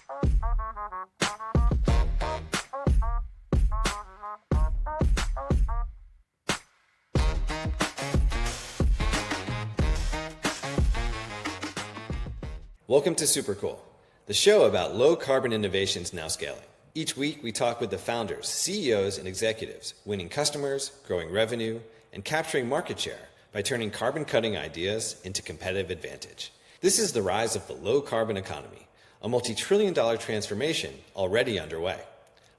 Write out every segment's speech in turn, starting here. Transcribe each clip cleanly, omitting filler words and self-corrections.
Welcome to Supercool, the show about low-carbon innovations now scaling. Each week, we talk with the founders, CEOs, and executives, winning customers, growing revenue, and capturing market share by turning carbon-cutting ideas into competitive advantage. This is the rise of the low-carbon economy, a multi-trillion-dollar transformation already underway.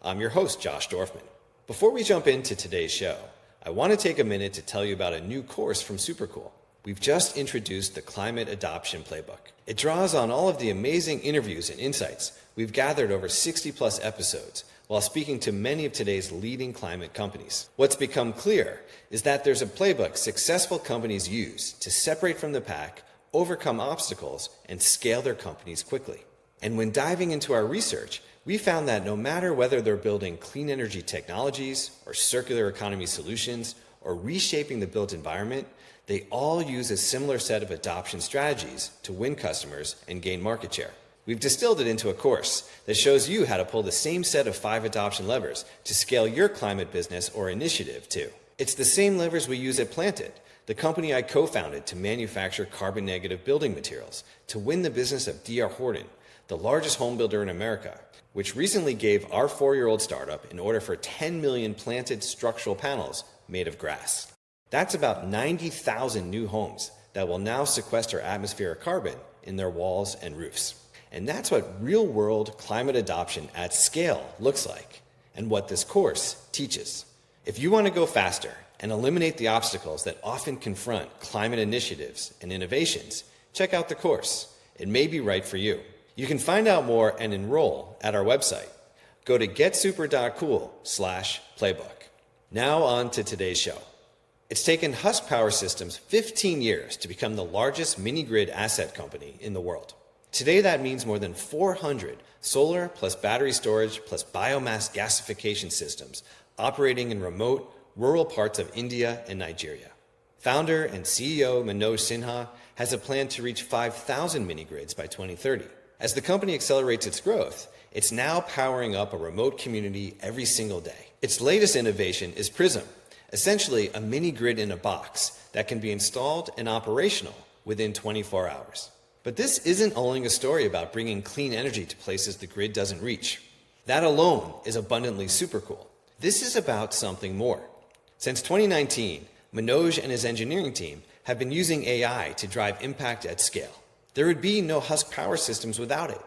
I'm your host, Josh Dorfman. Before we jump into today's show, I want to take a minute to tell you about a new course from Supercool. We've just introduced the Climate Adoption Playbook. It draws on all of the amazing interviews and insights we've gathered over 60-plus episodes while speaking to many of today's leading climate companies. What's become clear is that there's a playbook successful companies use to separate from the pack, overcome obstacles, and scale their companies quickly. And when diving into our research, we found that no matter whether they're building clean energy technologies or circular economy solutions or reshaping the built environment, they all use a similar set of adoption strategies to win customers and gain market share. We've distilled it into a course that shows you how to pull the same set of 5 adoption levers to scale your climate business or initiative too. It's the same levers we use at Planted, the company I co-founded to manufacture carbon-negative building materials, to win the business of D.R. Horton, the largest home builder in America, which recently gave our 4-year-old startup an order for 10 million planted structural panels made of grass. That's about 90,000 new homes that will now sequester atmospheric carbon in their walls and roofs. And that's what real-world climate adoption at scale looks like, and what this course teaches. If you want to go faster and eliminate the obstacles that often confront climate initiatives and innovations, check out the course. It may be right for you. You can find out more and enroll at our website. Go to getsuper.cool/playbook. Now on to today's show. It's taken Husk Power Systems 15 years to become the largest mini-grid asset company in the world. Today, that means more than 400 solar plus battery storage plus biomass gasification systems operating in remote, rural parts of India and Nigeria. Founder and CEO Manoj Sinha has a plan to reach 5,000 mini-grids by 2030. As the company accelerates its growth, it's now powering up a remote community every single day. Its latest innovation is PRISM, essentially a mini-grid in a box that can be installed and operational within 24 hours. But this isn't only a story about bringing clean energy to places the grid doesn't reach. That alone is abundantly super cool. This is about something more. Since 2019, Manoj and his engineering team have been using AI to drive impact at scale. There would be no Husk Power Systems without it.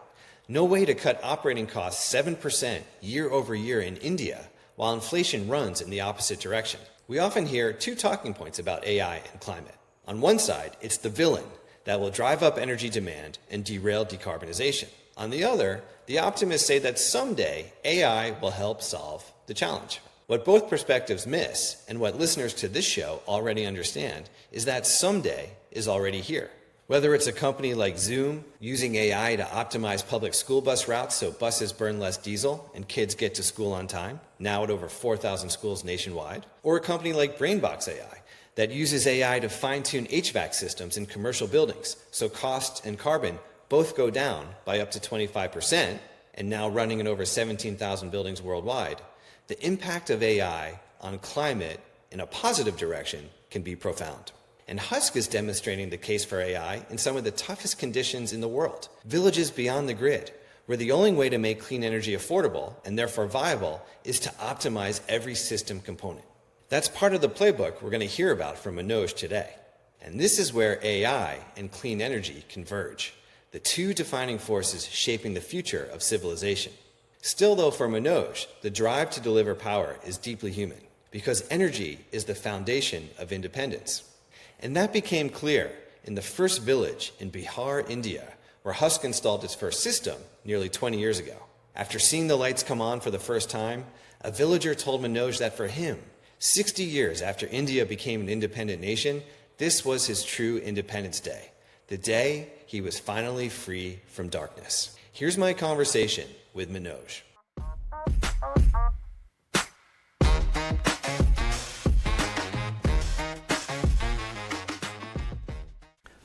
No way to cut operating costs 7% year over year in India while inflation runs in the opposite direction. We often hear 2 talking points about AI and climate. On one side, it's the villain that will drive up energy demand and derail decarbonization. On the other, the optimists say that someday AI will help solve the challenge. What both perspectives miss, and what listeners to this show already understand, is that someday is already here. Whether it's a company like Zoom using AI to optimize public school bus routes so buses burn less diesel and kids get to school on time, now at over 4,000 schools nationwide, or a company like Brainbox AI that uses AI to fine-tune HVAC systems in commercial buildings so cost and carbon both go down by up to 25% and now running in over 17,000 buildings worldwide, the impact of AI on climate in a positive direction can be profound. And Husk is demonstrating the case for AI in some of the toughest conditions in the world. Villages beyond the grid, where the only way to make clean energy affordable and therefore viable is to optimize every system component. That's part of the playbook we're going to hear about from Manoj today. And this is where AI and clean energy converge, the 2 defining forces shaping the future of civilization. Still though, for Manoj, the drive to deliver power is deeply human, because energy is the foundation of independence. And that became clear in the first village in Bihar, India, where Husk installed its first system nearly 20 years ago. After seeing the lights come on for the first time, a villager told Manoj that for him, 60 years after India became an independent nation, this was his true Independence Day, the day he was finally free from darkness. Here's my conversation with Manoj.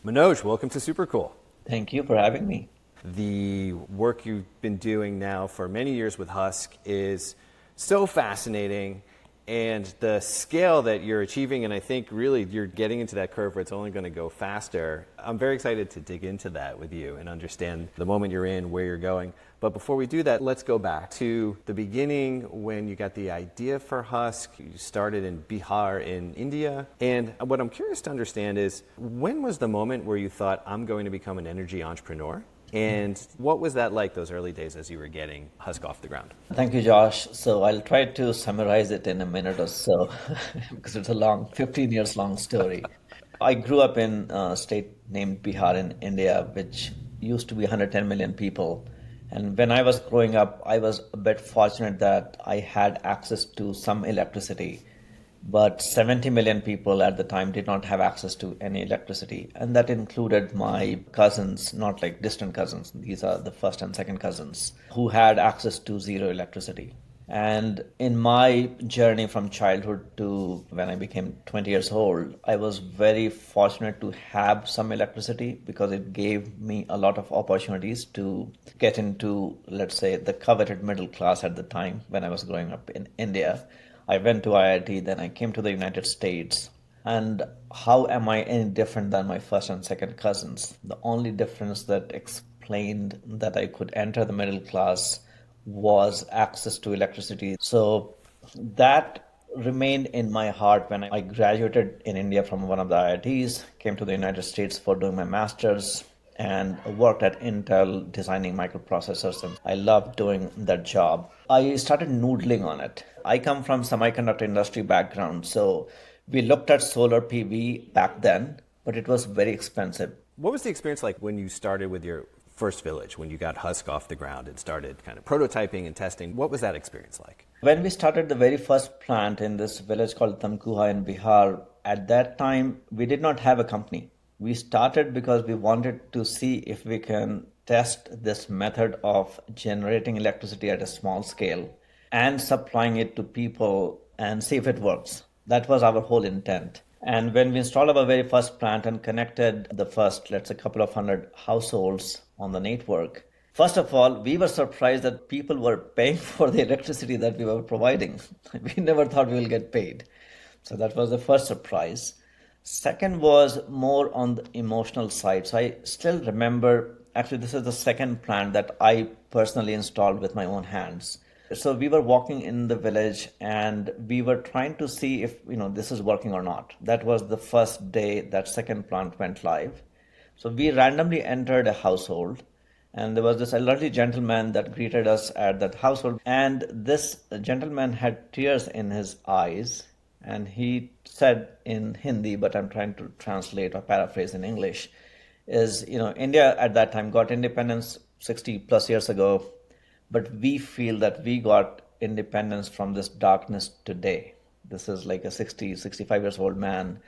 Manoj, welcome to Supercool. Thank you for having me. the work you've been doing now for many years with Husk is so fascinating, and the scale that you're achieving, and I think really you're getting into that curve where it's only going to go faster. I'm very excited to dig into that with you and understand the moment you're in, where you're going. But before we do that, let's go back to the beginning when you got the idea for Husk. You started in Bihar in India. And what I'm curious to understand is, when was the moment where you thought, I'm going to become an energy entrepreneur? And what was that like those early days as you were getting Husk off the ground? Thank you, Josh. So I'll try to summarize it in a minute or so because it's a long, 15 years long story. I grew up in a state named Bihar in India, which used to be 110 million people. And when I was growing up, I was a bit fortunate that I had access to some electricity. But 70 million people at the time did not have access to any electricity. And that included my cousins, not like distant cousins. These are the first and second cousins who had access to zero electricity. And in my journey from childhood to when I became 20 years old, I was very fortunate to have some electricity because it gave me a lot of opportunities to get into, let's say, the coveted middle class at the time when I was growing up in India. I went to IIT, then I came to the United States. And how am I any different than my first and second cousins? The only difference that explained that I could enter the middle class was access to electricity. So that remained in my heart when I graduated in India from one of the IITs, came to the United States for doing my master's, and worked at Intel designing microprocessors, and I loved doing that job. I started noodling on it. I come from semiconductor industry background, so we looked at solar PV back then, but it was very expensive. What was the experience like when you started with your first village, when you got Husk off the ground and started kind of prototyping and testing? What was that experience like? When we started the very first plant in this village called Tamkuha in Bihar, at that time, we did not have a company. We started because we wanted to see if we can test this method of generating electricity at a small scale and supplying it to people and see if it works. That was our whole intent. And when we installed our very first plant and connected the first, let's say, couple of hundred households on the network, first of all, we were surprised that people were paying for the electricity that we were providing. We never thought we will get paid. So that was the first surprise. Second was more on the emotional side. So I still remember, actually, this is the second plant that I personally installed with my own hands. So we were walking in the village and we were trying to see if, this is working or not. That was the first day that second plant went live. So we randomly entered a household and there was this elderly gentleman that greeted us at that household. And this gentleman had tears in his eyes. And he said in Hindi, but I'm trying to translate or paraphrase in English, is, India at that time got independence 60 plus years ago, but we feel that we got independence from this darkness today. This is like a 60, 65 years old man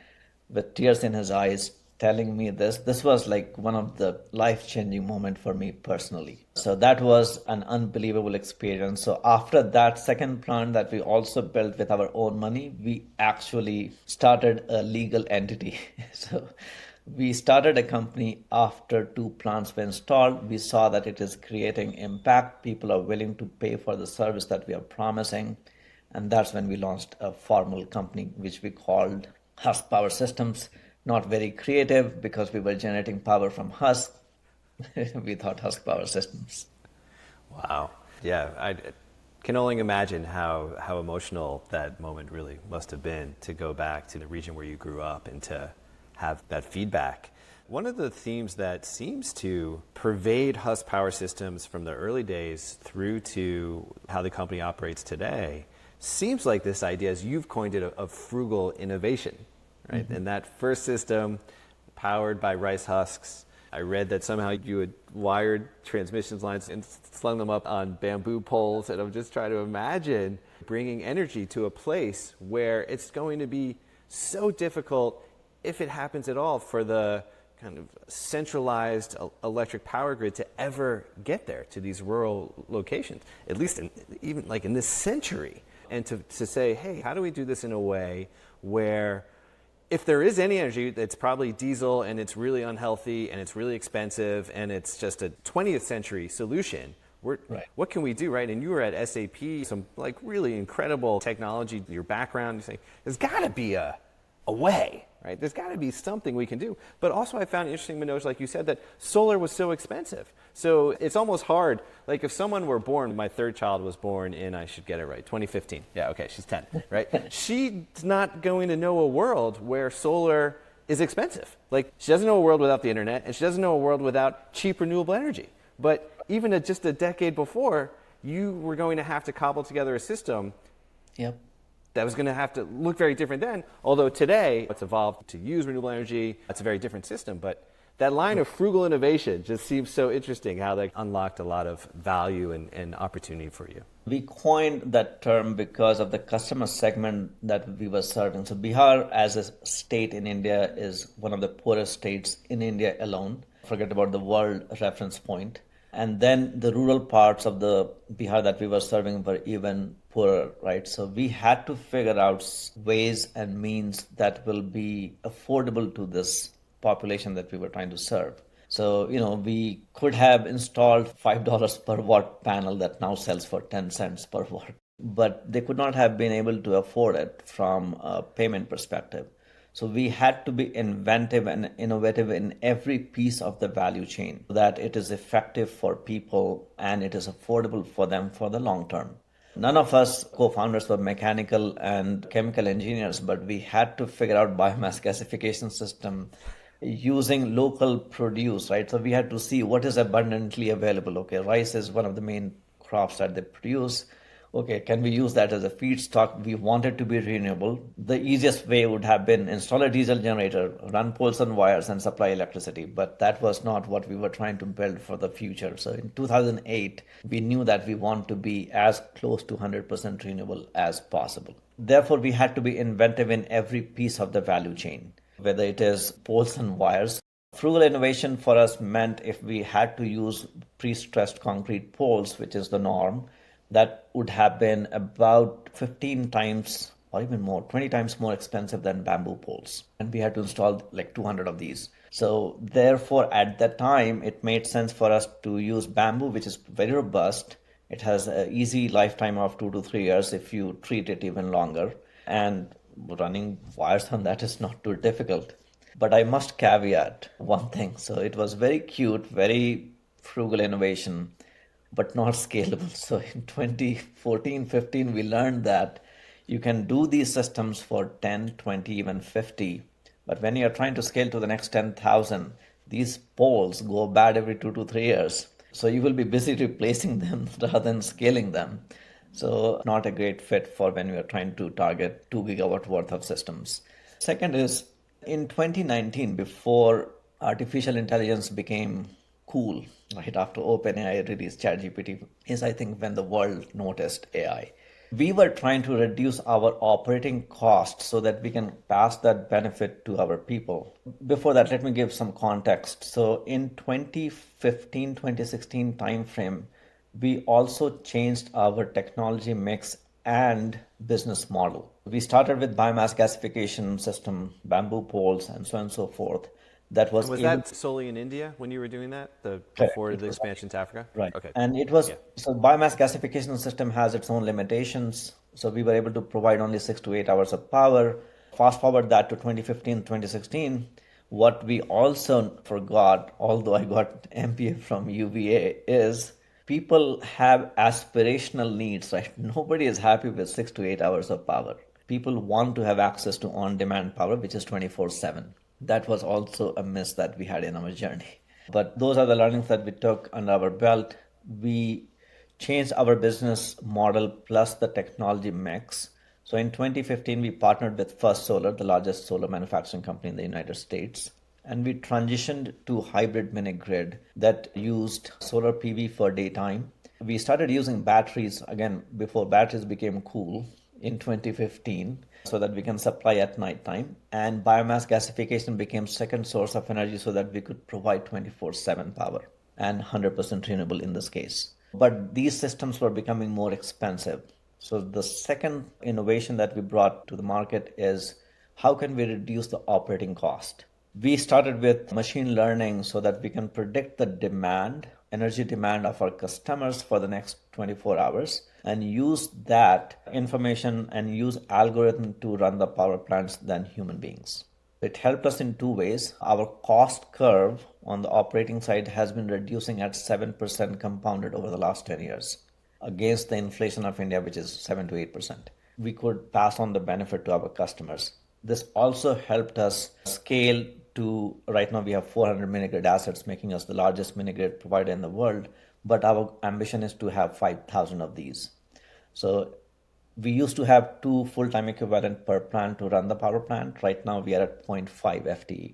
with tears in his eyes telling me this. This was like one of the life-changing moments for me personally. So that was an unbelievable experience. So after that second plant that we also built with our own money, we actually started a legal entity. So we started a company after two plants were installed. We saw that it is creating impact. People are willing to pay for the service that we are promising. And that's when we launched a formal company, which we called Husk Power Systems. Not very creative because we were generating power from Husk. We thought Husk Power Systems. Wow. Yeah, I can only imagine how emotional that moment really must have been to go back to the region where you grew up and to have that feedback. One of the themes that seems to pervade Husk Power Systems from the early days through to how the company operates today seems like this idea, as you've coined it, of frugal innovation. Right? Mm-hmm. And that first system, powered by rice husks, I read that somehow you had wired transmission lines and slung them up on bamboo poles. And I'm just trying to imagine bringing energy to a place where it's going to be so difficult, if it happens at all, for the kind of centralized electric power grid to ever get there to these rural locations, at least even like in this century. And to say, hey, how do we do this in a way where if there is any energy, it's probably diesel, and it's really unhealthy, and it's really expensive, and it's just a 20th century solution. Right. What can we do, right? And you were at SAP, some like really incredible technology, your background, you say, there's got to be a way, right? There's got to be something we can do. But also I found interesting, Manoj, like you said, that solar was so expensive. So it's almost hard. Like if someone were born, my third child was born in, I should get it right, 2015. Yeah, okay, she's 10, right? She's not going to know a world where solar is expensive. Like she doesn't know a world without the internet, and she doesn't know a world without cheap renewable energy. But even just a decade before, you were going to have to cobble together a system that was going to have to look very different then. Although today, it's evolved to use renewable energy. It's a very different system. But that line of frugal innovation just seems so interesting, how that unlocked a lot of value and opportunity for you. We coined that term because of the customer segment that we were serving. So Bihar as a state in India is one of the poorest states in India alone. Forget about the world reference point. And then the rural parts of the Bihar that we were serving were even poorer, right? So we had to figure out ways and means that will be affordable to this population that we were trying to serve. So, we could have installed $5 per watt panel that now sells for 10 cents per watt, but they could not have been able to afford it from a payment perspective. So we had to be inventive and innovative in every piece of the value chain so that it is effective for people and it is affordable for them for the long term. None of us co-founders were mechanical and chemical engineers, but we had to figure out biomass gasification system using local produce, right? So we had to see what is abundantly available. Okay, rice is one of the main crops that they produce. Okay, can we use that as a feedstock? We want it to be renewable. The easiest way would have been install a diesel generator, run poles and wires, and supply electricity. But that was not what we were trying to build for the future. So in 2008, we knew that we want to be as close to 100% renewable as possible. Therefore, we had to be inventive in every piece of the value chain, whether it is poles and wires. Frugal innovation for us meant if we had to use pre-stressed concrete poles, which is the norm, that would have been about 15 times or even more, 20 times more expensive than bamboo poles. And we had to install like 200 of these. So therefore, at that time, it made sense for us to use bamboo, which is very robust. It has an easy lifetime of 2 to 3 years if you treat it even longer. And running wires on that is not too difficult. But I must caveat one thing. So it was very cute, very frugal innovation, but not scalable. So in 2014-15, we learned that you can do these systems for 10, 20, even 50. But when you're trying to scale to the next 10,000, these poles go bad every 2 to 3 years. So you will be busy replacing them rather than scaling them. So not a great fit for when we are trying to target 2 gigawatt worth of systems. Second is in 2019, before artificial intelligence became cool, right after OpenAI released ChatGPT, is I think when the world noticed AI. We were trying to reduce our operating costs so that we can pass that benefit to our people. Before that, let me give some context. So in 2015, 2016 timeframe, we also changed our technology mix and business model. We started with biomass gasification system, bamboo poles, and so on and so forth. That was that solely in India when you were doing that, before the expansion to Africa? Right. Okay. And it was, so biomass gasification system has its own limitations. So we were able to provide only 6 to 8 hours of power. Fast forward that to 2015, 2016. What we also forgot, although I got MBA from UVA, is people have aspirational needs, right? Nobody is happy with 6 to 8 hours of power. People want to have access to on-demand power, which is 24/7. That was also a miss that we had in our journey. But those are the learnings that we took under our belt. We changed our business model plus the technology mix. So in 2015, we partnered with First Solar, the largest solar manufacturing company in the United States. And we transitioned to hybrid mini-grid that used solar PV for daytime. We started using batteries, again, before batteries became cool in 2015, so that we can supply at nighttime. And biomass gasification became second source of energy so that we could provide 24/7 power and 100% renewable in this case. But these systems were becoming more expensive. So the second innovation that we brought to the market is how can we reduce the operating cost? We started with machine learning so that we can predict the energy demand of our customers for the next 24 hours and use that information and use algorithm to run the power plants than human beings. It helped us in two ways. Our cost curve on the operating side has been reducing at 7% compounded over the last 10 years against the inflation of India, which is 7 to 8%. We could pass on the benefit to our customers. This also helped us scale to, right now we have 400 minigrid assets, making us the largest minigrid provider in the world, but our ambition is to have 5,000 of these. So we used to have 2 full-time equivalent per plant to run the power plant. Right now we are at 0.5 FTE.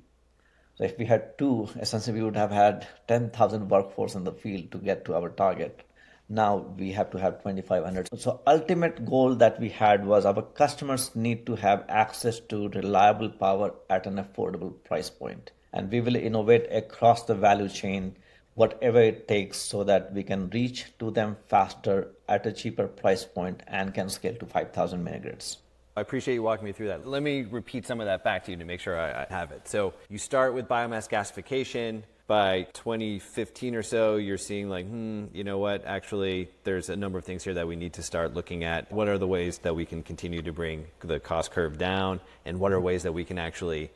So if we had 2, essentially we would have had 10,000 workforce in the field to get to our target. Now we have to have 2,500. So ultimate goal that we had was our customers need to have access to reliable power at an affordable price point. And we will innovate across the value chain, whatever it takes, so that we can reach to them faster at a cheaper price point and can scale to 5,000 minigrids. I appreciate you walking me through that. Let me repeat some of that back to you to make sure I have it. So you start with biomass gasification. By 2015 or so, you're seeing like, you know what, actually, there's a number of things here that we need to start looking at. What are the ways that we can continue to bring the cost curve down? And what are ways that we can actually,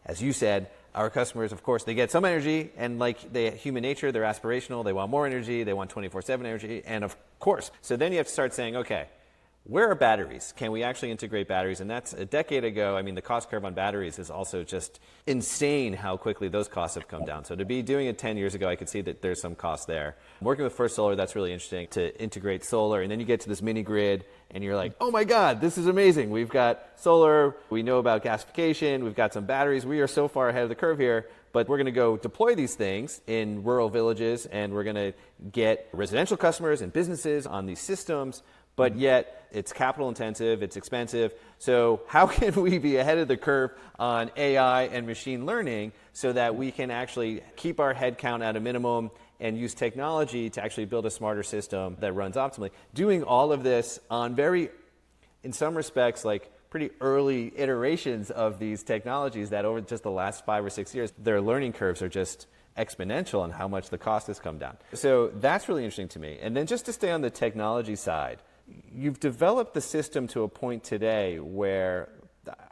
as you said, our customers, of course, they get some energy, and like human nature, they're aspirational, they want more energy, they want 24/7 energy, and of course. So then you have to start saying, okay, where are batteries? Can we actually integrate batteries? And that's a decade ago. I mean, the cost curve on batteries is also just insane how quickly those costs have come down. So to be doing it 10 years ago, I could see that there's some cost there. Working with First Solar, that's really interesting to integrate solar. And then you get to this mini grid and you're like, oh my God, this is amazing. We've got solar. We know about gasification. We've got some batteries. We are so far ahead of the curve here. But we're going to go deploy these things in rural villages, and we're going to get residential customers and businesses on these systems. But yet it's capital intensive, it's expensive. So how can we be ahead of the curve on AI and machine learning so that we can actually keep our headcount at a minimum and use technology to actually build a smarter system that runs optimally? Doing all of this on very, in some respects, like pretty early iterations of these technologies that over just the last 5 or 6 years, their learning curves are just exponential on how much the cost has come down. So that's really interesting to me. And then just to stay on the technology side, you've developed the system to a point today where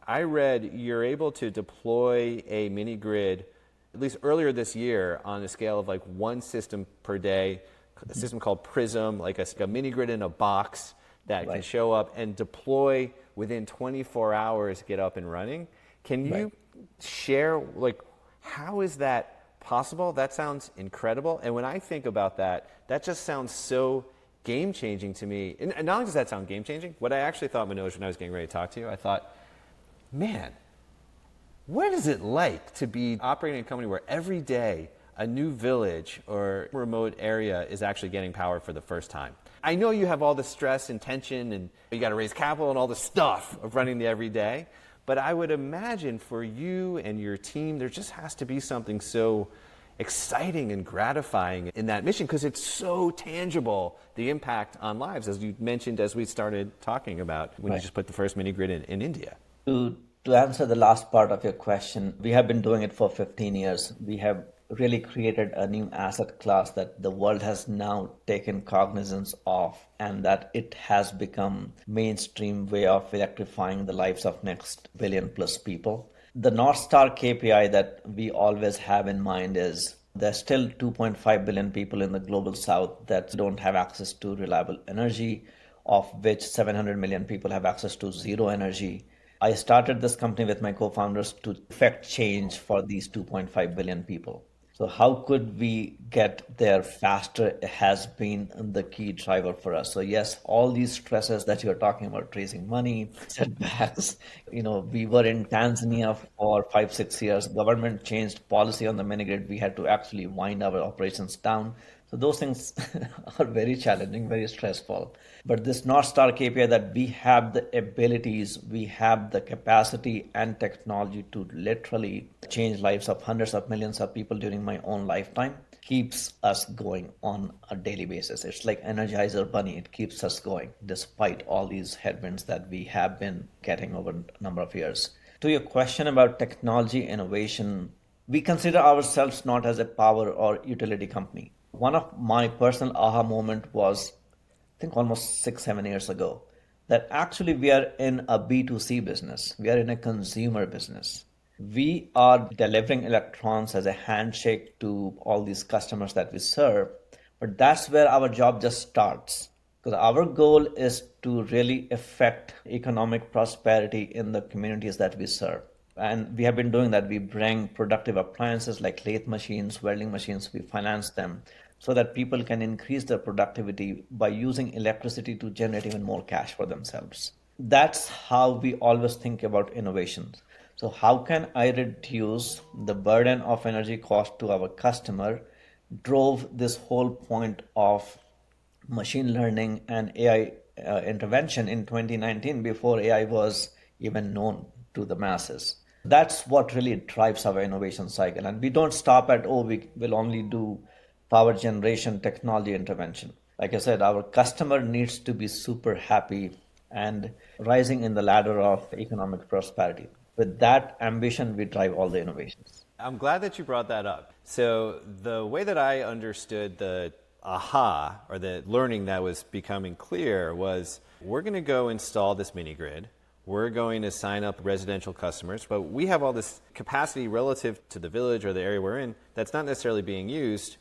I read you're able to deploy a mini grid, at least earlier this year, on a scale of like 1 system per day, a system called PRISM, like a mini grid in a box that can show up and deploy within 24 hours, get up and running. Can you share, like, how is that possible? That sounds incredible. And when I think about that, that just sounds so game-changing to me. And not only does that sound game-changing, what I actually thought, Manoj, when I was getting ready to talk to you, I thought, man, what is it like to be operating a company where every day a new village or remote area is actually getting power for the first time? I know you have all the stress and tension, and you got to raise capital and all the stuff of running the everyday, but I would imagine for you and your team, there just has to be something so exciting and gratifying in that mission, because it's so tangible, the impact on lives, as you mentioned as we started talking about when you just put the first mini grid in India. To answer the last part of your question, we have been doing it for 15 years. We have really created a new asset class that the world has now taken cognizance of, and that it has become mainstream way of electrifying the lives of next billion plus people. The North Star KPI that we always have in mind is there's still 2.5 billion people in the global south that don't have access to reliable energy, of which 700 million people have access to zero energy. I started this company with my co-founders to effect change for these 2.5 billion people. So how could we get there faster has been the key driver for us. So yes, all these stresses that you're talking about, raising money, setbacks, we were in Tanzania for 5-6 years. Government changed policy on the mini-grid. We had to actually wind our operations down. So those things are very challenging, very stressful. But this North Star KPI that we have the abilities, we have the capacity and technology to literally change lives of hundreds of millions of people during my own lifetime keeps us going on a daily basis. It's like Energizer Bunny. It keeps us going despite all these headwinds that we have been getting over a number of years. To your question about technology innovation, we consider ourselves not as a power or utility company. One of my personal aha moment was, I think almost 6, 7 years ago, that actually we are in a B2C business. We are in a consumer business. We are delivering electrons as a handshake to all these customers that we serve, but that's where our job just starts. Because our goal is to really affect economic prosperity in the communities that we serve. And we have been doing that. We bring productive appliances like lathe machines, welding machines, we finance them so that people can increase their productivity by using electricity to generate even more cash for themselves. That's how we always think about innovations. So, how can I reduce the burden of energy cost to our customer? Drove this whole point of machine learning and AI intervention in 2019 before AI was even known to the masses. That's what really drives our innovation cycle. And we don't stop at, oh, we will only do power generation technology intervention. Like I said, our customer needs to be super happy and rising in the ladder of economic prosperity. With that ambition, we drive all the innovations. I'm glad that you brought that up. So the way that I understood the aha or the learning that was becoming clear was we're going to go install this mini grid. We're going to sign up residential customers, but we have all this capacity relative to the village or the area we're in that's not necessarily being used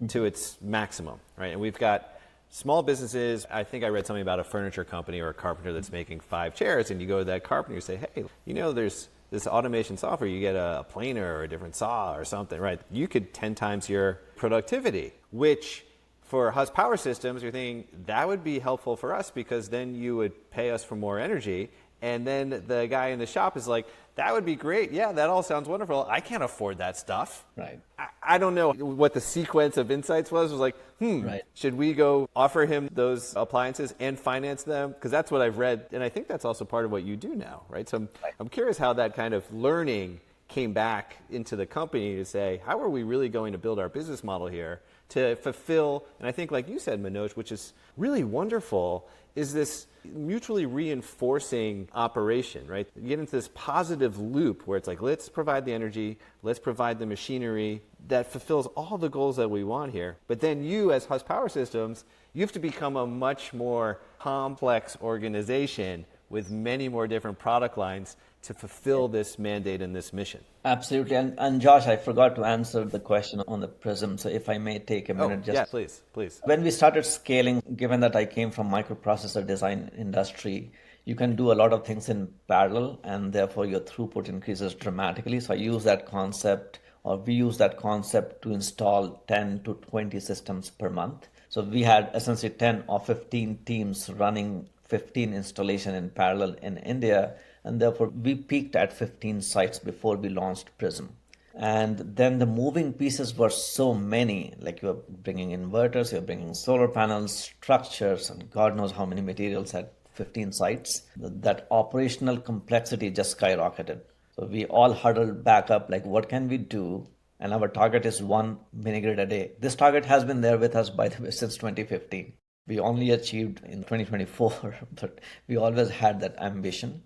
to its maximum, right? And we've got small businesses. I think I read something about a furniture company or a carpenter that's making 5 chairs, and you go to that carpenter and say, hey, you know, there's this automation software. You get a planer or a different saw or something, right? You could 10 times your productivity, which for Husk Power Systems, you're thinking that would be helpful for us because then you would pay us for more energy. And then the guy in the shop is like, that would be great. Yeah, that all sounds wonderful. I can't afford that stuff. Right. I don't know what the sequence of insights was. It was like, Right. should we go offer him those appliances and finance them? Because that's what I've read. And I think that's also part of what you do now, right? So I'm curious how that kind of learning came back into the company to say, how are we really going to build our business model here to fulfill, and I think like you said, Manoj, which is really wonderful, is this mutually reinforcing operation, right? You get into this positive loop where it's like, let's provide the energy, let's provide the machinery that fulfills all the goals that we want here. But then you, as Husk Power Systems, you have to become a much more complex organization with many more different product lines to fulfill this mandate and this mission. Absolutely. And Josh, I forgot to answer the question on the PRISM. So if I may take a minute. Yeah, please. When we started scaling, given that I came from microprocessor design industry, you can do a lot of things in parallel and therefore your throughput increases dramatically. So I use that concept, or we use that concept to install 10 to 20 systems per month. So we had essentially 10 or 15 teams running 15 installation in parallel in India. And therefore, we peaked at 15 sites before we launched PRISM. And then the moving pieces were so many, like you're bringing inverters, you're bringing solar panels, structures, and God knows how many materials at 15 sites. That operational complexity just skyrocketed. So we all huddled back up, like, what can we do? And our target is 1 minigrid a day. This target has been there with us, by the way, since 2015. We only achieved in 2024, but we always had that ambition.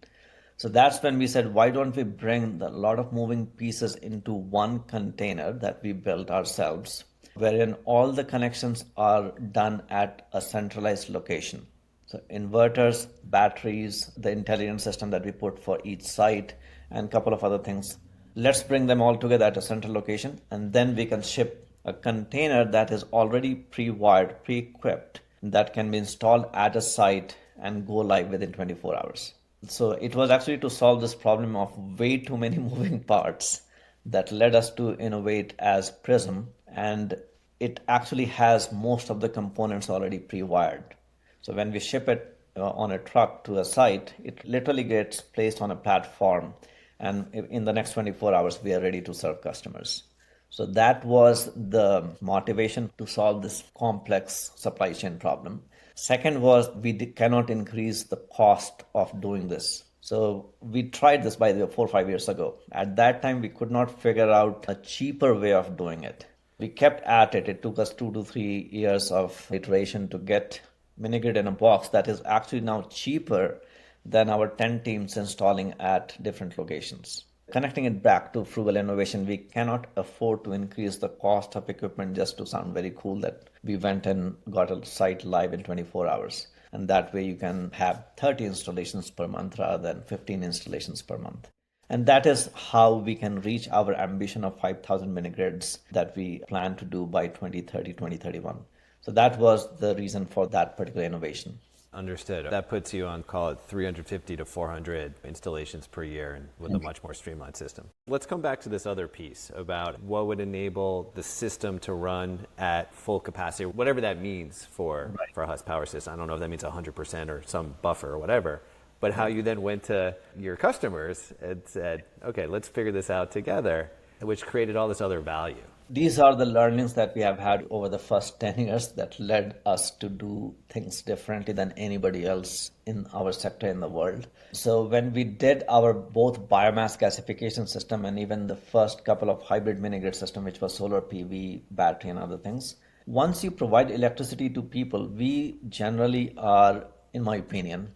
So that's when we said, why don't we bring a lot of moving pieces into one container that we built ourselves, wherein all the connections are done at a centralized location. So inverters, batteries, the intelligent system that we put for each site, and a couple of other things. Let's bring them all together at a central location, and then we can ship a container that is already pre-wired, pre-equipped, that can be installed at a site and go live within 24 hours. So it was actually to solve this problem of way too many moving parts that led us to innovate as PRISM, and it actually has most of the components already pre-wired. So when we ship it on a truck to a site, it literally gets placed on a platform, and in the next 24 hours, we are ready to serve customers. So that was the motivation to solve this complex supply chain problem. Second was we cannot increase the cost of doing this. So we tried this, by the way, 4 or 5 years ago. At that time, we could not figure out a cheaper way of doing it. We kept at it. It took us 2 to 3 years of iteration to get Minigrid in a box that is actually now cheaper than our 10 teams installing at different locations. Connecting it back to frugal innovation, we cannot afford to increase the cost of equipment just to sound very cool that we went and got a site live in 24 hours. And that way you can have 30 installations per month rather than 15 installations per month. And that is how we can reach our ambition of 5,000 minigrids that we plan to do by 2030, 2031. So that was the reason for that particular innovation. Understood. That puts you on, call it 350 to 400 installations per year and with a much more streamlined system. Let's come back to this other piece about what would enable the system to run at full capacity, whatever that means for a Husk Power System. I don't know if that means 100% or some buffer or whatever, but how you then went to your customers and said, okay, let's figure this out together, which created all this other value. These are the learnings that we have had over the first 10 years that led us to do things differently than anybody else in our sector in the world. So when we did our both biomass gasification system and even the first couple of hybrid mini-grid system, which was solar PV, battery and other things, once you provide electricity to people, we generally are, in my opinion,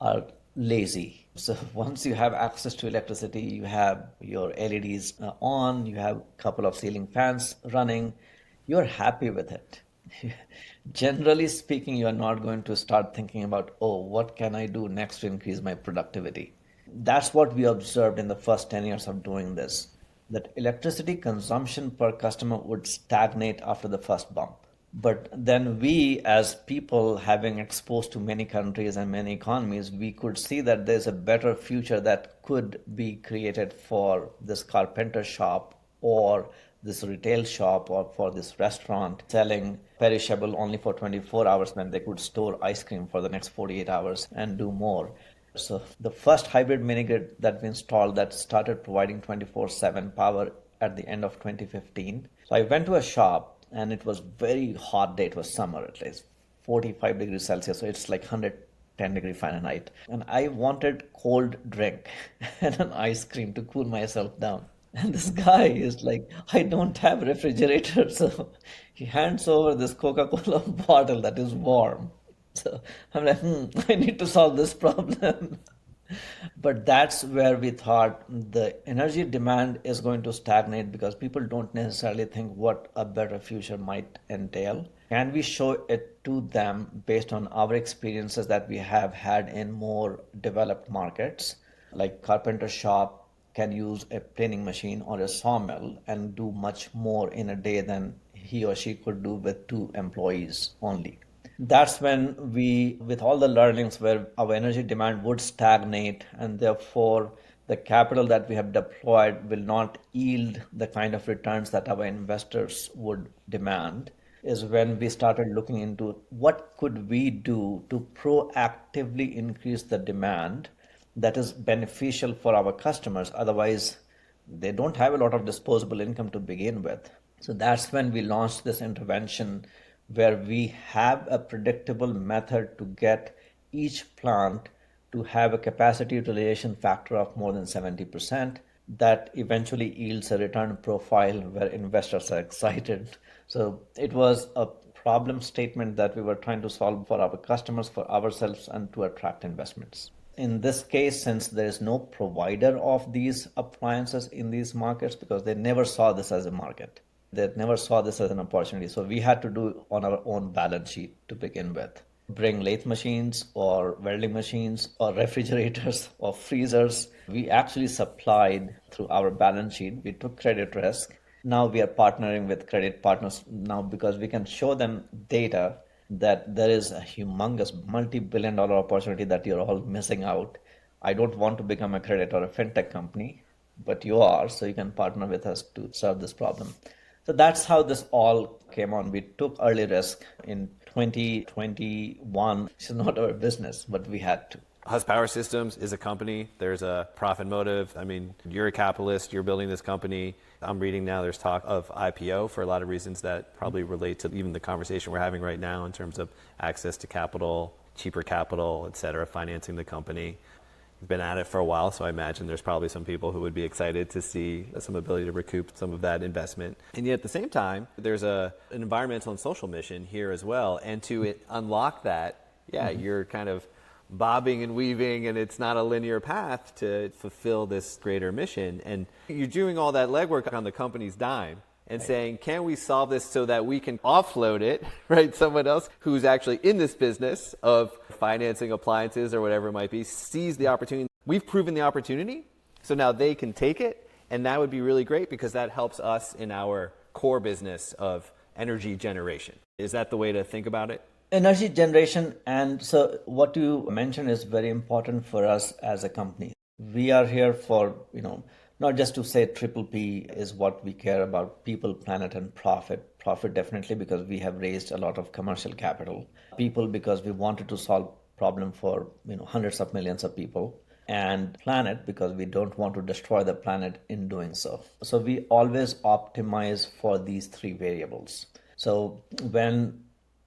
are lazy. So once you have access to electricity, you have your LEDs on, you have a couple of ceiling fans running, you're happy with it. Generally speaking, you are not going to start thinking about, oh, what can I do next to increase my productivity? That's what we observed in the first 10 years of doing this, that electricity consumption per customer would stagnate after the first bump. But then we, as people having exposed to many countries and many economies, we could see that there's a better future that could be created for this carpenter shop or this retail shop or for this restaurant selling perishable only for 24 hours when they could store ice cream for the next 48 hours and do more. So the first hybrid mini-grid that we installed that started providing 24/7 power at the end of 2015. So I went to a shop and it was very hot day. It was summer, at least 45 degrees Celsius. So it's like 110 degree Fahrenheit. And I wanted cold drink and an ice cream to cool myself down. And this guy is like, I don't have refrigerator. So he hands over this Coca-Cola bottle that is warm. So I'm like, I need to solve this problem. But that's where we thought the energy demand is going to stagnate because people don't necessarily think what a better future might entail. Can we show it to them based on our experiences that we have had in more developed markets? Like carpenter shop can use a planing machine or a sawmill and do much more in a day than he or she could do with 2 employees only. That's when we, with all the learnings where our energy demand would stagnate and therefore the capital that we have deployed will not yield the kind of returns that our investors would demand, is when we started looking into what could we do to proactively increase the demand that is beneficial for our customers. Otherwise, they don't have a lot of disposable income to begin with. So that's when we launched this intervention where we have a predictable method to get each plant to have a capacity utilization factor of more than 70% that eventually yields a return profile where investors are excited. So it was a problem statement that we were trying to solve for our customers, for ourselves, and to attract investments. In this case, since there is no provider of these appliances in these markets because they never saw this as a market, they never saw this as an opportunity. So we had to do on our own balance sheet to begin with. Bring lathe machines or welding machines or refrigerators or freezers. We actually supplied through our balance sheet. We took credit risk. Now we are partnering with credit partners now because we can show them data that there is a humongous multi-billion-dollar opportunity that you're all missing out. I don't want to become a credit or a fintech company, but you are, so you can partner with us to solve this problem. So that's how this all came on. We took early risk in 2021. It's not our business, but we had to. Husk Power Systems is a company. There's a profit motive. I mean, you're a capitalist. You're building this company. I'm reading now there's talk of IPO for a lot of reasons that probably relate to even the conversation we're having right now in terms of access to capital, cheaper capital, et cetera, financing the company. You've been at it for a while, so I imagine there's probably some people who would be excited to see some ability to recoup some of that investment. And yet at the same time, there's an environmental and social mission here as well. And to unlock that, you're kind of bobbing and weaving, and it's not a linear path to fulfill this greater mission. And you're doing all that legwork on the company's dime and saying, can we solve this so that we can offload it, right? Someone else who's actually in this business of financing appliances or whatever it might be, sees the opportunity. We've proven the opportunity, so now they can take it, and that would be really great because that helps us in our core business of energy generation. Is that the way to think about it? Energy generation, and so what you mentioned is very important for us as a company. We are here for, not just to say triple P is what we care about: people, planet, and profit. Profit definitely because we have raised a lot of commercial capital. People because we wanted to solve problem for hundreds of millions of people. And planet because we don't want to destroy the planet in doing so. So we always optimize for these three variables. So when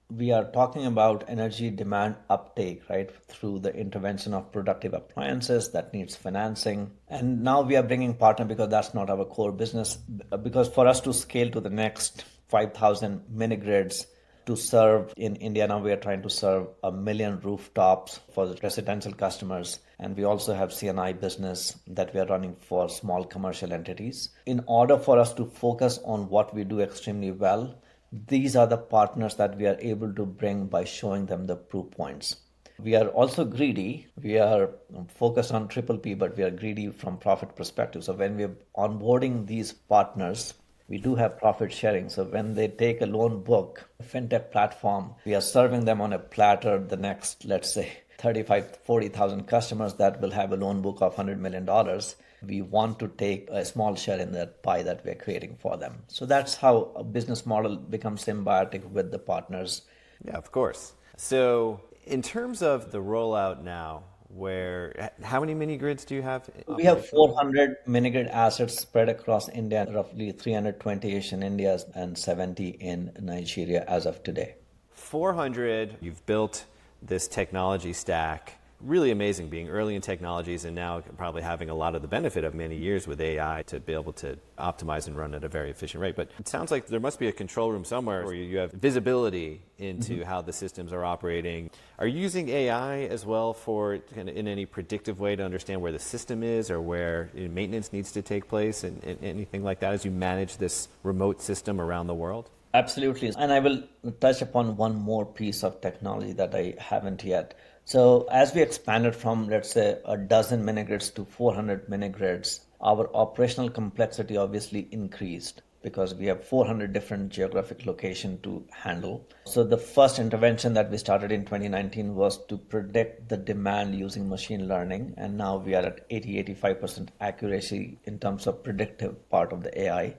we are talking about energy demand uptake, right, through the intervention of productive appliances that needs financing. And now we are bringing partner because that's not our core business. Because for us to scale to the next 5,000 mini-grids to serve in India, now we are trying to serve 1 million rooftops for the residential customers. And we also have C&I business that we are running for small commercial entities. In order for us to focus on what we do extremely well, these are the partners that we are able to bring by showing them the proof points. We are also greedy. We are focused on triple P, but we are greedy from profit perspective. So when we're onboarding these partners, we do have profit sharing. So when they take a loan book, a fintech platform, we are serving them on a platter the next, let's say, 35, 40,000 customers that will have a loan book of $100 million. We want to take a small share in that pie that we're creating for them. So that's how a business model becomes symbiotic with the partners. Yeah, of course. So in terms of the rollout now, how many mini grids do you have? We have 400 mini-grid assets spread across India, roughly 320-ish in India and 70 in Nigeria as of today. 400, you've built this technology stack. Really amazing being early in technologies and now probably having a lot of the benefit of many years with AI to be able to optimize and run at a very efficient rate. But it sounds like there must be a control room somewhere where you have visibility into how the systems are operating. Are you using AI as well for in any predictive way to understand where the system is or where maintenance needs to take place and anything like that as you manage this remote system around the world? Absolutely. And I will touch upon one more piece of technology that I haven't yet. So as we expanded from, let's say, a dozen mini-grids to 400 mini-grids, our operational complexity obviously increased because we have 400 different geographic locations to handle. So the first intervention that we started in 2019 was to predict the demand using machine learning. And now we are at 80-85% accuracy in terms of predictive part of the AI.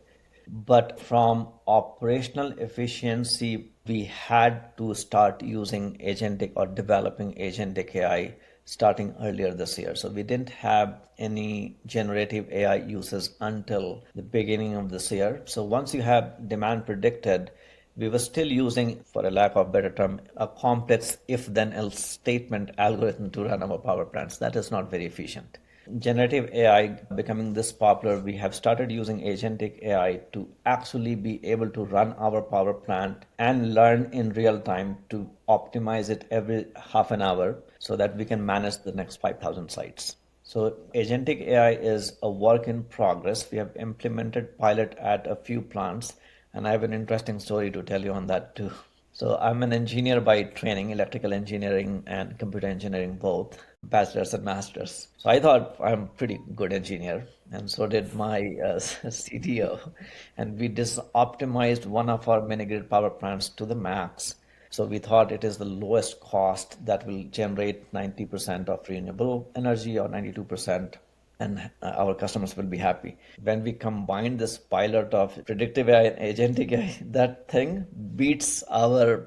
But from operational efficiency, we had to start using agentic or developing agentic AI starting earlier this year. So we didn't have any generative AI uses until the beginning of this year. So once you have demand predicted, we were still using, for a lack of a better term, a complex if-then-else statement algorithm to run our power plants. That is not very efficient. Generative AI becoming this popular, we have started using agentic AI to actually be able to run our power plant and learn in real time to optimize it every half an hour so that we can manage the next 5,000 sites. So agentic AI is a work in progress. We have implemented pilot at a few plants, and I have an interesting story to tell you on that too. So I'm an engineer by training, electrical engineering and computer engineering both, bachelor's and master's. So I thought I'm a pretty good engineer, and so did my CTO. And we just optimized one of our mini-grid power plants to the max. So we thought it is the lowest cost that will generate 90% of renewable energy or 92%. And our customers will be happy. When we combine this pilot of predictive AI and agentic AI, that thing beats our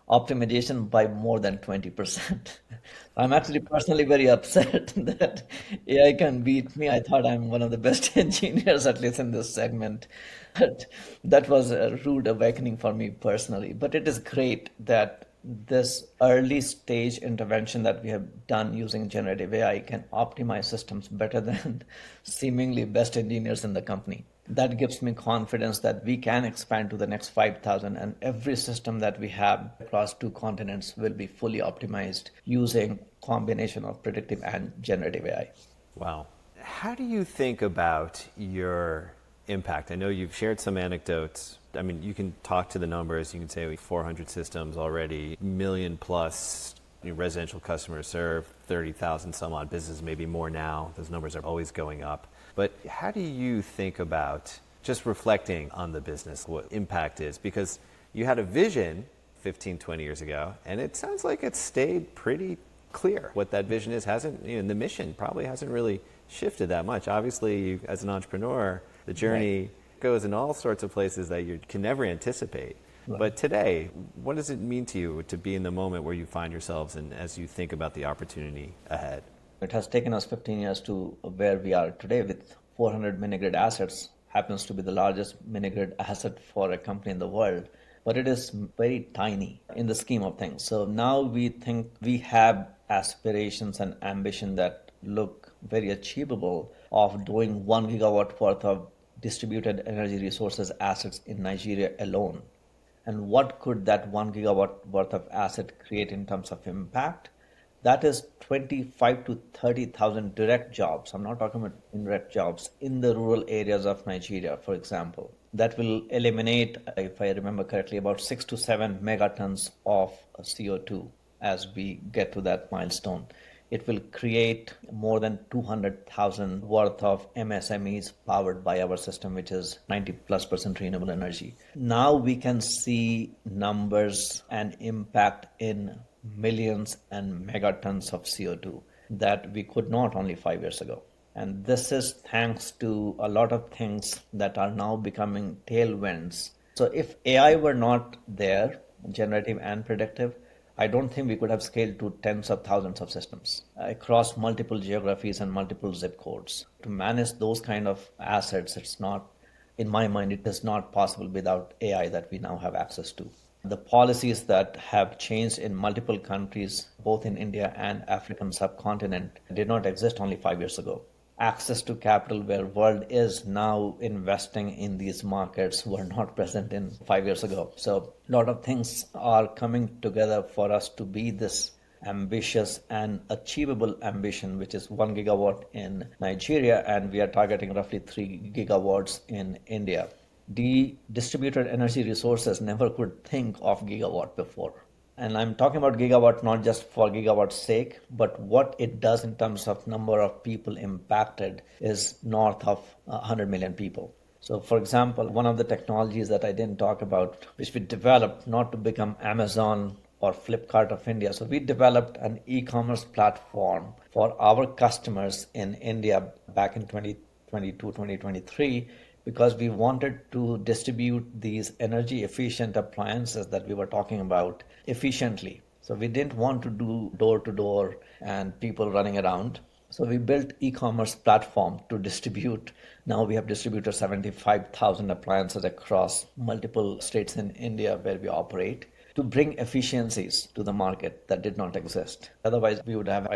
optimization by more than 20%. I'm actually personally very upset that AI can beat me. I thought I'm one of the best engineers, at least in this segment. But that was a rude awakening for me personally. But it is great that this early stage intervention that we have done using generative AI can optimize systems better than seemingly best engineers in the company. That gives me confidence that we can expand to the next 5,000, and every system that we have across two continents will be fully optimized using combination of predictive and generative AI. Wow. How do you think about your impact? I know you've shared some anecdotes. I mean, you can talk to the numbers. You can say 400 systems already, million plus residential customers served, 30,000 some odd businesses, maybe more now. Those numbers are always going up. But how do you think about just reflecting on the business, what impact is? Because you had a vision 15, 20 years ago, and it sounds like it's stayed pretty clear. What that vision is hasn't, the mission probably hasn't really shifted that much. Obviously, you, as an entrepreneur, the journey goes in all sorts of places that you can never anticipate. Right. But today, what does it mean to you to be in the moment where you find yourselves and as you think about the opportunity ahead? It has taken us 15 years to where we are today with 400 minigrid assets. Happens to be the largest minigrid asset for a company in the world, but it is very tiny in the scheme of things. So now we think we have aspirations and ambition that look very achievable of doing 1 gigawatt worth of distributed energy resources assets in Nigeria alone. And what could that 1 gigawatt worth of asset create in terms of impact? That is 25 to 30,000 direct jobs. I'm not talking about indirect jobs in the rural areas of Nigeria, for example. That will eliminate, if I remember correctly, about 6 to 7 megatons of CO2 as we get to that milestone. It will create more than 200,000 worth of MSMEs powered by our system, which is 90+% renewable energy. Now we can see numbers and impact in millions and megatons of CO2 that we could not only 5 years ago. And this is thanks to a lot of things that are now becoming tailwinds. So if AI were not there, generative and predictive, I don't think we could have scaled to tens of thousands of systems across multiple geographies and multiple zip codes. To manage those kind of assets, it's not, in my mind, it is not possible without AI that we now have access to. The policies that have changed in multiple countries, both in India and African subcontinent, did not exist only 5 years ago. Access to capital where world is now investing in these markets were not present in 5 years ago. So a lot of things are coming together for us to be this ambitious and achievable ambition, which is 1 gigawatt in Nigeria, and we are targeting roughly 3 gigawatts in India. The distributed energy resources never could think of gigawatt before. And I'm talking about gigawatt not just for gigawatt's sake, but what it does in terms of number of people impacted is north of 100 million people. So for example, one of the technologies that I didn't talk about, which we developed not to become Amazon or Flipkart of India. So we developed an e-commerce platform for our customers in India back in 2022, 2023, because we wanted to distribute these energy efficient appliances that we were talking about efficiently. So we didn't want to do door to door and people running around. So we built e-commerce platform to distribute. Now we have distributed 75,000 appliances across multiple states in India where we operate to bring efficiencies to the market that did not exist. Otherwise, we would have,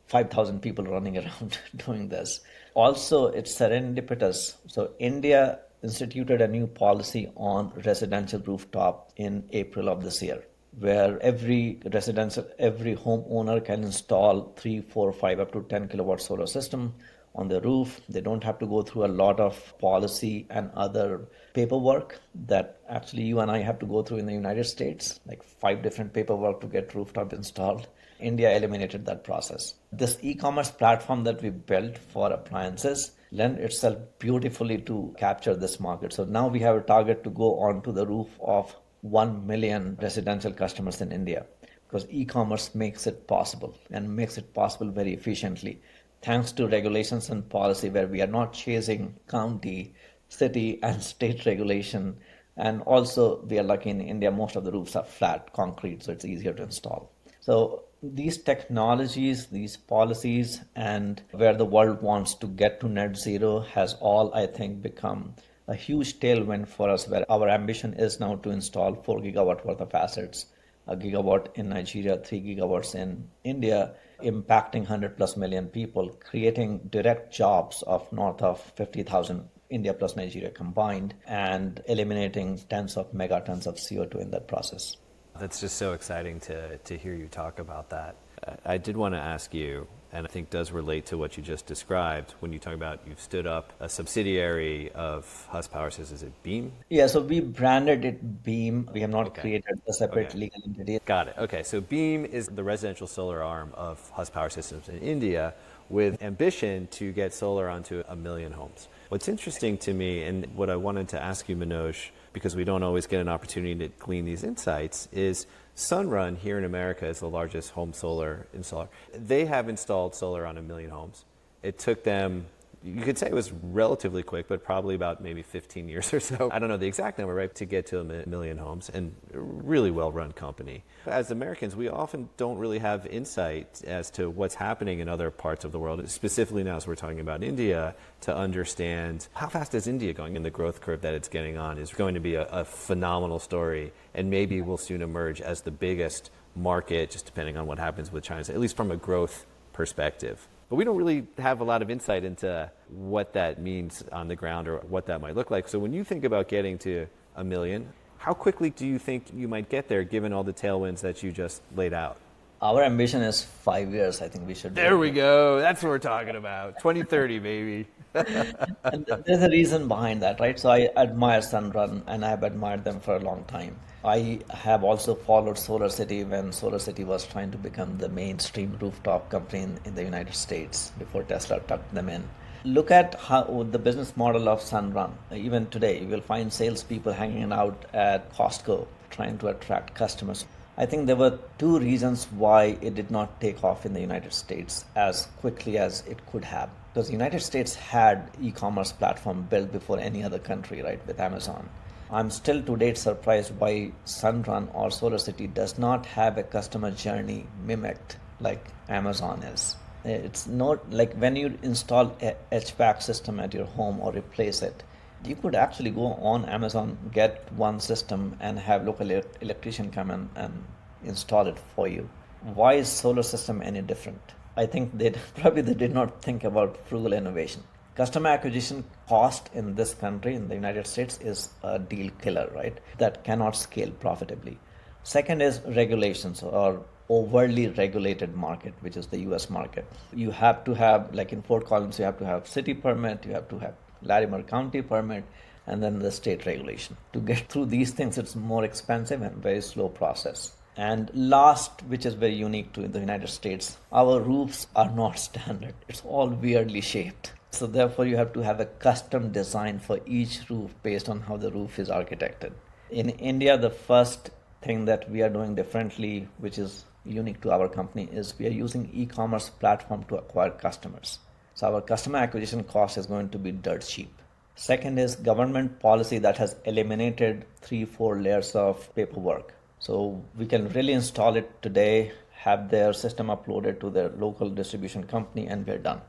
5,000 people running around doing this. Also, it's serendipitous. So India instituted a new policy on residential rooftop in April of this year, where every homeowner can install 3, 4, 5, up to 10 kilowatt solar system on the roof. They don't have to go through a lot of policy and other paperwork that actually you and I have to go through in the United States, like 5 different paperwork to get rooftop installed. India eliminated that process. This e-commerce platform that we built for appliances lend itself beautifully to capture this market. So now we have a target to go onto the roof of 1 million residential customers in India, because e-commerce makes it possible and makes it possible very efficiently, thanks to regulations and policy where we are not chasing county, city, and state regulation. And also, we are lucky in India, most of the roofs are flat concrete, so it's easier to install. So these technologies, these policies, and where the world wants to get to net zero has all, I think, become a huge tailwind for us, where our ambition is now to install 4 gigawatt worth of assets, a gigawatt in Nigeria, 3 gigawatts in India, impacting 100 plus million people, creating direct jobs of north of 50,000 India plus Nigeria combined, and eliminating tens of megatons of CO2 in that process. That's just so exciting to hear you talk about that. I did want to ask you, and I think does relate to what you just described, when you talk about you've stood up a subsidiary of Husk Power Systems. Is it Beam? Yeah, so we branded it Beam. We have not Okay. created a separate Okay. legal entity. Got it. Okay, so Beam is the residential solar arm of Husk Power Systems in India with ambition to get solar onto 1 million homes. What's interesting to me, and what I wanted to ask you, Manoj, because we don't always get an opportunity to glean these insights, is Sunrun here in America is the largest home solar installer. They have installed solar on 1 million homes. It took them, you could say it was relatively quick, but probably about maybe 15 years or so. I don't know the exact number, right, to get to 1 million homes, and a really well-run company. As Americans, we often don't really have insight as to what's happening in other parts of the world, specifically now as we're talking about India, to understand how fast is India going, and the growth curve that it's getting on is going to be a phenomenal story, and maybe will soon emerge as the biggest market, just depending on what happens with China, at least from a growth perspective. But we don't really have a lot of insight into what that means on the ground or what that might look like. So when you think about getting to 1 million, how quickly do you think you might get there given all the tailwinds that you just laid out? Our ambition is 5 years. I think we should. There we go. That's what we're talking about. 2030, baby. And there's a reason behind that, right? So I admire Sunrun, and I've admired them for a long time. I have also followed SolarCity when SolarCity was trying to become the mainstream rooftop company in the United States before Tesla tucked them in. Look at how the business model of Sunrun. Even today, you will find salespeople hanging out at Costco trying to attract customers. I think there were two reasons why it did not take off in the United States as quickly as it could have. Because the United States had e-commerce platform built before any other country, right, with Amazon. I'm still to date surprised why Sunrun or SolarCity does not have a customer journey mimicked like Amazon is. It's not like when you install a HVAC system at your home or replace it, you could actually go on Amazon, get one system, and have local electrician come in and install it for you. Why is solar system any different? I think they did not think about frugal innovation. Customer acquisition cost in this country, in the United States, is a deal killer, right? That cannot scale profitably. Second is regulations or overly regulated market, which is the US market. You have to have, like in Fort Collins, you have to have city permit, you have to have Larimer County permit, and then the state regulation. To get through these things, it's more expensive and very slow process. And last, which is very unique to the United States, our roofs are not standard. It's all weirdly shaped. So therefore, you have to have a custom design for each roof based on how the roof is architected. In India, the first thing that we are doing differently, which is unique to our company, is we are using e-commerce platform to acquire customers. So our customer acquisition cost is going to be dirt cheap. Second is government policy that has eliminated 3-4 layers of paperwork. So we can really install it today, have their system uploaded to their local distribution company, and we're done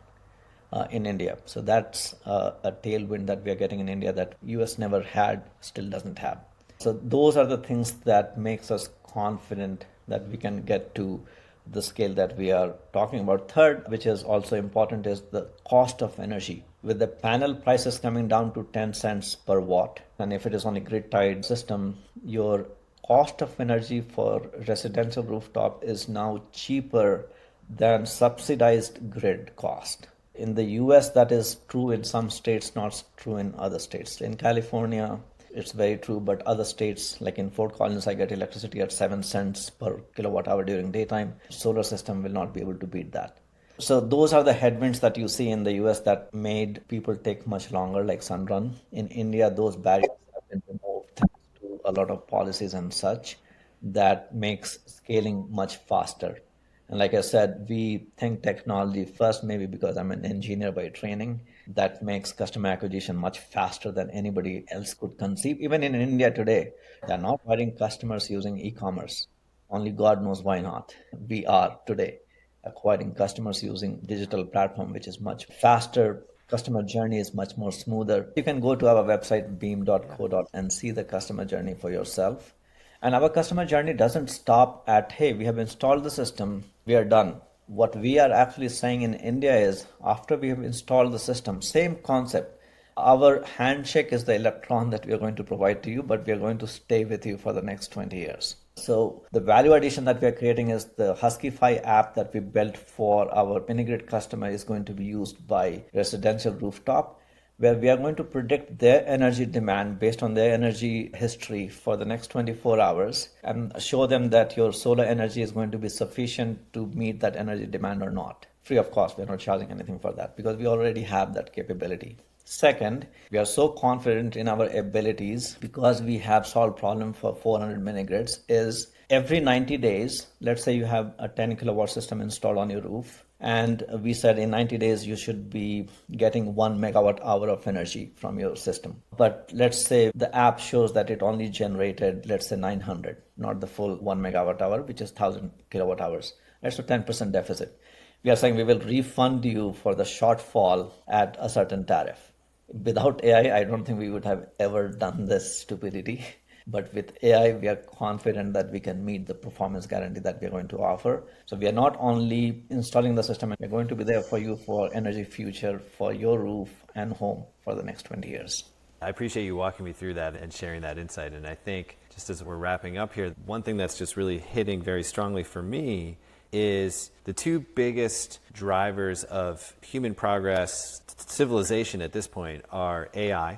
in India. So that's a tailwind that we are getting in India that US never had, still doesn't have. So those are the things that makes us confident that we can get to the scale that we are talking about. Third, which is also important, is the cost of energy. With the panel prices coming down to 10 cents per watt, and if it is on a grid-tied system, your cost of energy for residential rooftop is now cheaper than subsidized grid cost. In the US, that is true in some states, not true in other states. In California, it's very true, but other states, like in Fort Collins, I get electricity at 7 cents per kilowatt hour during daytime. Solar system will not be able to beat that. So those are the headwinds that you see in the US that made people take much longer, like Sunrun. In India, those barriers have been removed thanks to a lot of policies and such that makes scaling much faster. And like I said, we think technology first, maybe because I'm an engineer by training, that makes customer acquisition much faster than anybody else could conceive. Even in India today, they're not acquiring customers using e-commerce. Only God knows why not. We are today acquiring customers using digital platform, which is much faster. Customer journey is much more smoother. You can go to our website, beam.co. and see the customer journey for yourself. And our customer journey doesn't stop at, hey, we have installed the system, we are done. What we are actually saying in India is, after we have installed the system, same concept, Our handshake is the electron that we are going to provide to you, but we are going to stay with you for the next 20 years. So the value addition that we are creating is the Huskify app that we built for our Minigrid customer is going to be used by residential rooftop, where we are going to predict their energy demand based on their energy history for the next 24 hours and show them that your solar energy is going to be sufficient to meet that energy demand or not. Free of cost, we're not charging anything for that because we already have that capability. Second, we are so confident in our abilities because we have solved problem for 400 minigrids is every 90 days, let's say you have a 10 kilowatt system installed on your roof, and we said in 90 days you should be getting 1 megawatt hour of energy from your system. But let's say the app shows that it only generated, let's say 900, not the full 1 megawatt hour, which is 1000 kilowatt hours. That's a 10% deficit. We are saying we will refund you for the shortfall at a certain tariff. Without AI, I don't think we would have ever done this stupidity. But with AI, we are confident that we can meet the performance guarantee that we are going to offer. So we are not only installing the system, we're going to be there for you for energy future, for your roof and home for the next 20 years. I appreciate you walking me through that and sharing that insight. And I think just as we're wrapping up here, one thing that's just really hitting very strongly for me is the two biggest drivers of human progress, civilization at this point, are AI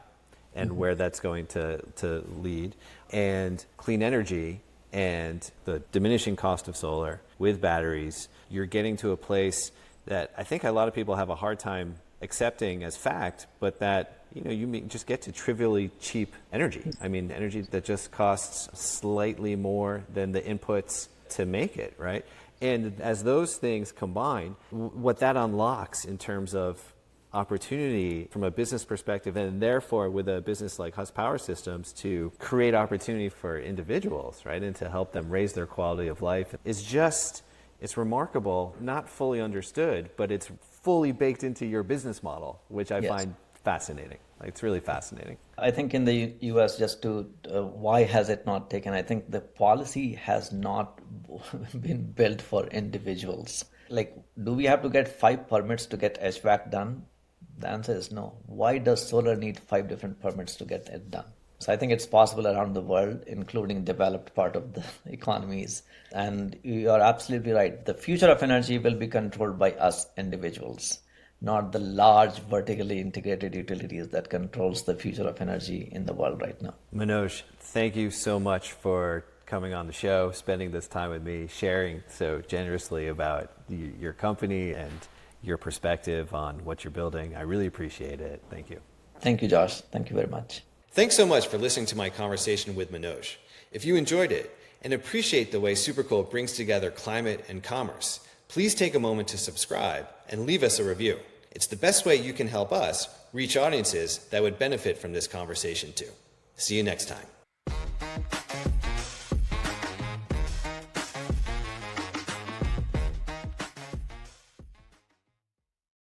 and where that's going to lead, and clean energy and the diminishing cost of solar with batteries. You're getting to a place that I think a lot of people have a hard time accepting as fact, but that you just get to trivially cheap energy. I mean, energy that just costs slightly more than the inputs to make it, right? And as those things combine, what that unlocks in terms of opportunity from a business perspective, and therefore with a business like Husk Power Systems to create opportunity for individuals, right, and to help them raise their quality of life, it's remarkable, not fully understood, but it's fully baked into your business model, which I find fascinating. It's really fascinating. I think in the US, why has it not taken? I think the policy has not been built for individuals. Like, do we have to get 5 permits to get HVAC done? The answer is no. Why does solar need 5 different permits to get it done? So I think it's possible around the world, including developed part of the economies. And you are absolutely right. The future of energy will be controlled by us individuals, not the large vertically integrated utilities that controls the future of energy in the world right now. Manoj, thank you so much for coming on the show, spending this time with me, sharing so generously about your company and your perspective on what you're building. I really appreciate it. Thank you. Thank you, Josh. Thank you very much. Thanks so much for listening to my conversation with Manoj. If you enjoyed it and appreciate the way Supercool brings together climate and commerce, please take a moment to subscribe and leave us a review. It's the best way you can help us reach audiences that would benefit from this conversation too. See you next time.